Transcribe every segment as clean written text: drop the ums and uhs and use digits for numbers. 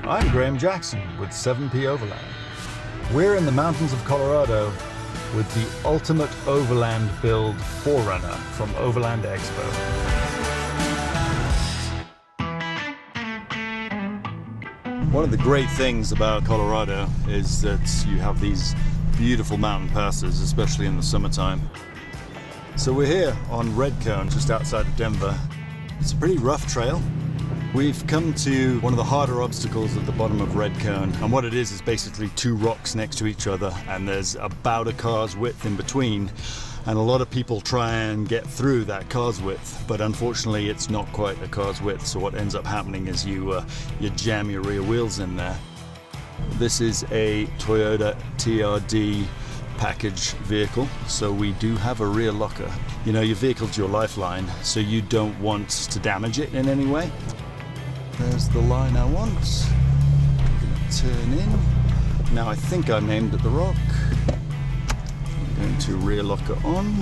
I'm Graham Jackson with 7P Overland. We're in the mountains of Colorado with the ultimate Overland build 4Runner from Overland Expo. One of the great things about Colorado is that you have these beautiful mountain passes, especially in the summertime. So we're here on Red Cone, just outside of Denver. It's a pretty rough trail. We've come to one of the harder obstacles at the bottom of Red Cone, and what it is basically two rocks next to each other, and there's about a car's width in between, and a lot of people try and get through that car's width, but unfortunately it's not quite a car's width, so what ends up happening is you jam your rear wheels in there. This is a Toyota TRD package vehicle, so we do have a rear locker. You know, your vehicle's your lifeline, so you don't want to damage it in any way. There's the line I want. I'm going to turn in. Now I think I'm aimed at the rock. I'm going to rear locker on.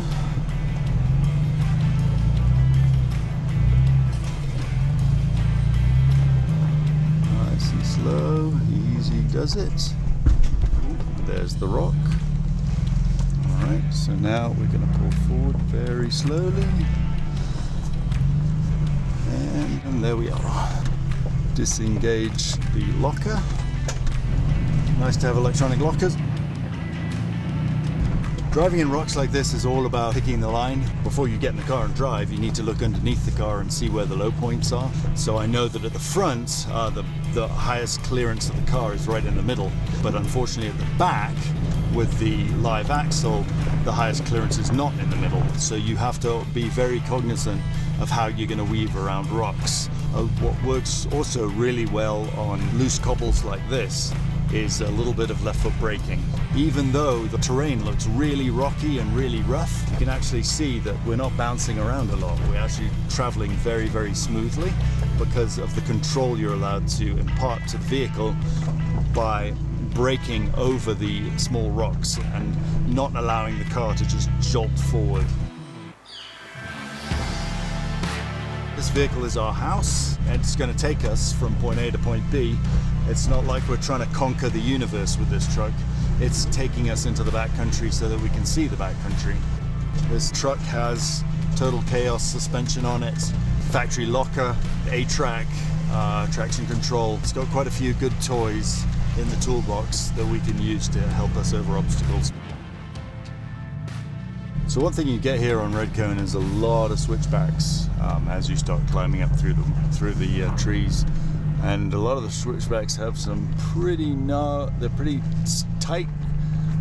Nice and slow, easy does it. There's the rock. Alright, so now we're going to pull forward very slowly. And there we are. Disengage the locker. Nice to have electronic lockers. Driving in rocks like this is all about picking the line. Before you get in the car and drive, you need to look underneath the car and see where the low points are. So I know that at the front, the highest clearance of the car is right in the middle, but unfortunately at the back, with the live axle, the highest clearance is not in the middle. So you have to be very cognizant of how you're going to weave around rocks. What works also really well on loose cobbles like this is a little bit of left foot braking. Even though the terrain looks really rocky and really rough, you can actually see that we're not bouncing around a lot. We're actually traveling very, very smoothly because of the control you're allowed to impart to the vehicle by braking over the small rocks and not allowing the car to just jolt forward. This vehicle is our house, and it's going to take us from point A to point B. It's not like we're trying to conquer the universe with this truck. It's taking us into the backcountry so that we can see the backcountry. This truck has total chaos suspension on it, factory locker, A-track, traction control. It's got quite a few good toys in the toolbox that we can use to help us over obstacles. So one thing you get here on Red Cone is a lot of switchbacks as you start climbing up through the trees, and a lot of the switchbacks have some they're pretty tight,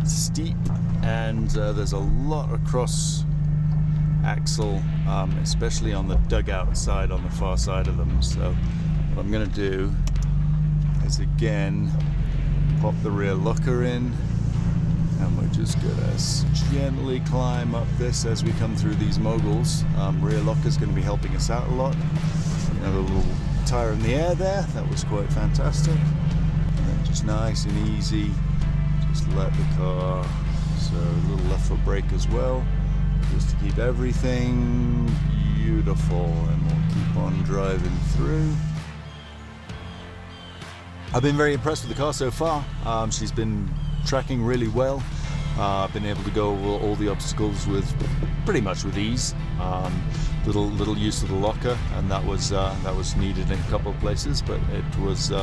steep, and there's a lot of cross axle, especially on the dugout side, on the far side of them. So what I'm going to do is again pop the rear locker in, and we're just gonna gently climb up this as we come through these moguls. Rear locker's going to be helping us out a lot. You have a little tire in the air there, that was quite fantastic. And then just nice and easy, just let the car, so a little left foot brake as well, just to keep everything beautiful, and we'll keep on driving through. I've been very impressed with the car so far. She's been tracking really well. I've been able to go over all the obstacles with pretty much with ease. Little use of the locker, and that was needed in a couple of places, but it was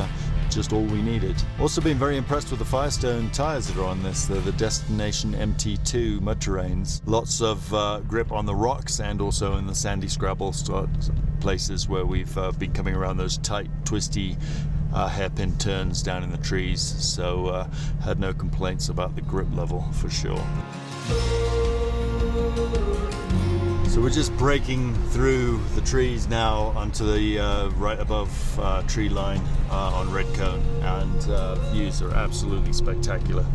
just all we needed. Also been very impressed with the Firestone tires that are on this. They're the Destination MT2 mud terrains. Lots of grip on the rocks and also in the sandy scrabble places where we've been coming around those tight, twisty hairpin turns down in the trees, so had no complaints about the grip level for sure. So we're just breaking through the trees now onto the right above tree line on Red Cone, and views are absolutely spectacular.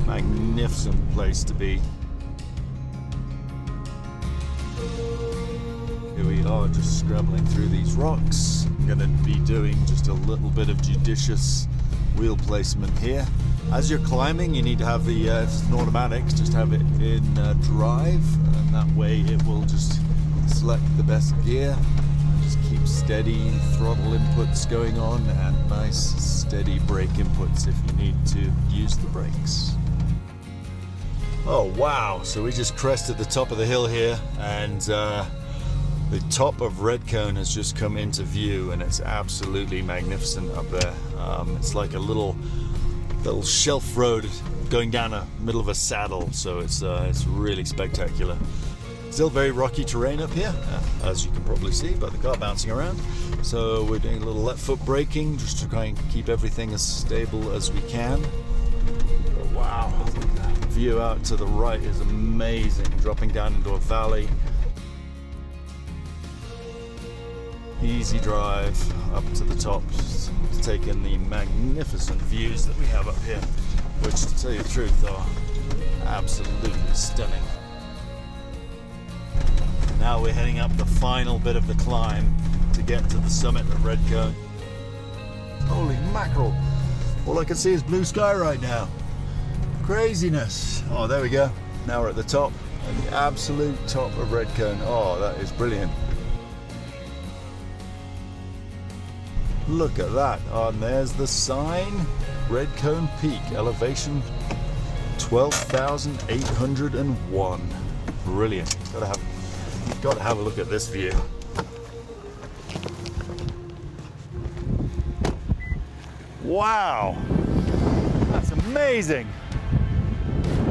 Magnificent place to be. Here we are, just scrabbling through these rocks. I'm going to be doing just a little bit of judicious wheel placement here. As you're climbing, you need to have the, if it's an automatic, just have it in drive, and that way it will just select the best gear and just keep keep steady throttle inputs going on and nice steady brake inputs if you need to use the brakes. Oh wow, so we just crested the top of the hill here, and the top of Redcone has just come into view, and it's absolutely magnificent up there. It's like a little shelf road going down the middle of a saddle, so it's really spectacular. Still very rocky terrain up here, as you can probably see by the car bouncing around. So we're doing a little left foot braking just to try and keep everything as stable as we can. Oh, wow, that view out to the right is amazing, dropping down into a valley. Easy drive up to the top, just taking the magnificent views that we have up here, which, to tell you the truth, are absolutely stunning. Now we're heading up the final bit of the climb to get to the summit of Redcone. Holy mackerel! All I can see is blue sky right now. Craziness! Oh, there we go. Now we're at the top, at the absolute top of Redcone. Oh, that is brilliant. Look at that. Oh, and there's the sign. Redcone Peak, elevation 12,801. Brilliant. You've got to have a look at this view. Wow, that's amazing.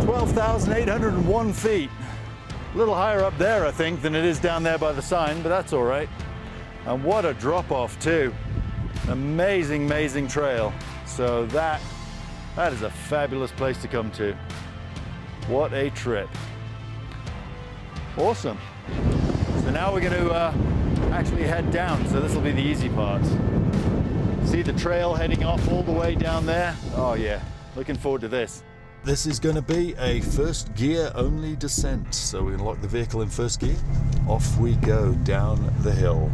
12,801 feet. A little higher up there, I think, than it is down there by the sign, but that's all right. And what a drop off too. Amazing, amazing trail. So that is a fabulous place to come to. What a trip. Awesome. So now we're going to actually head down, so this will be the easy part. See the trail heading off all the way down there? Oh yeah, looking forward to this. This is going to be a first gear only descent, so we're going to lock the vehicle in first gear. Off we go down the hill.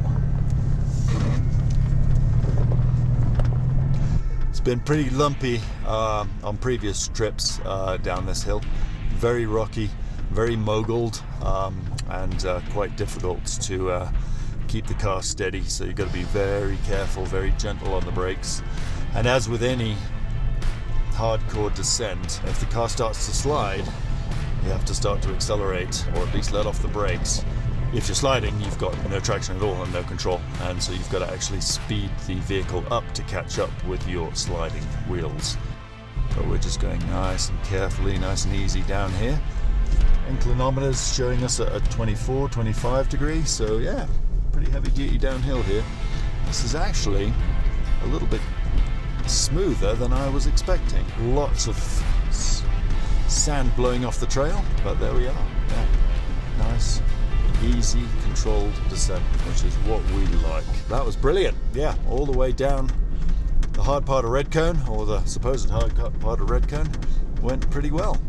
It's been pretty lumpy on previous trips down this hill. Very rocky, very moguled, and quite difficult to keep the car steady, so you've got to be very careful, very gentle on the brakes. And as with any hardcore descent, if the car starts to slide, you have to start to accelerate, or at least let off the brakes. If you're sliding, you've got no traction at all and no control, and so you've got to actually speed the vehicle up to catch up with your sliding wheels. But we're just going nice and carefully, nice and easy down here. Inclinometers showing us at 24, 25 degrees, so yeah, pretty heavy duty downhill here. This is actually a little bit smoother than I was expecting. Lots of sand blowing off the trail, but there we are. Yeah. Nice, easy, controlled descent, which is what we like. That was brilliant. Yeah, all the way down the hard part of Redcone, or the supposed hard part of Redcone, went pretty well.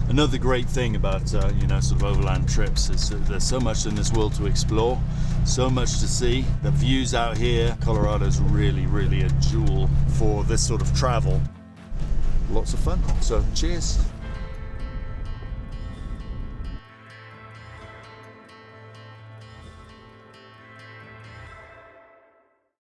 Another great thing about sort of overland trips is that there's so much in this world to explore, so much to see. The views out here, Colorado's really, really a jewel for this sort of travel. Lots of fun. So cheers.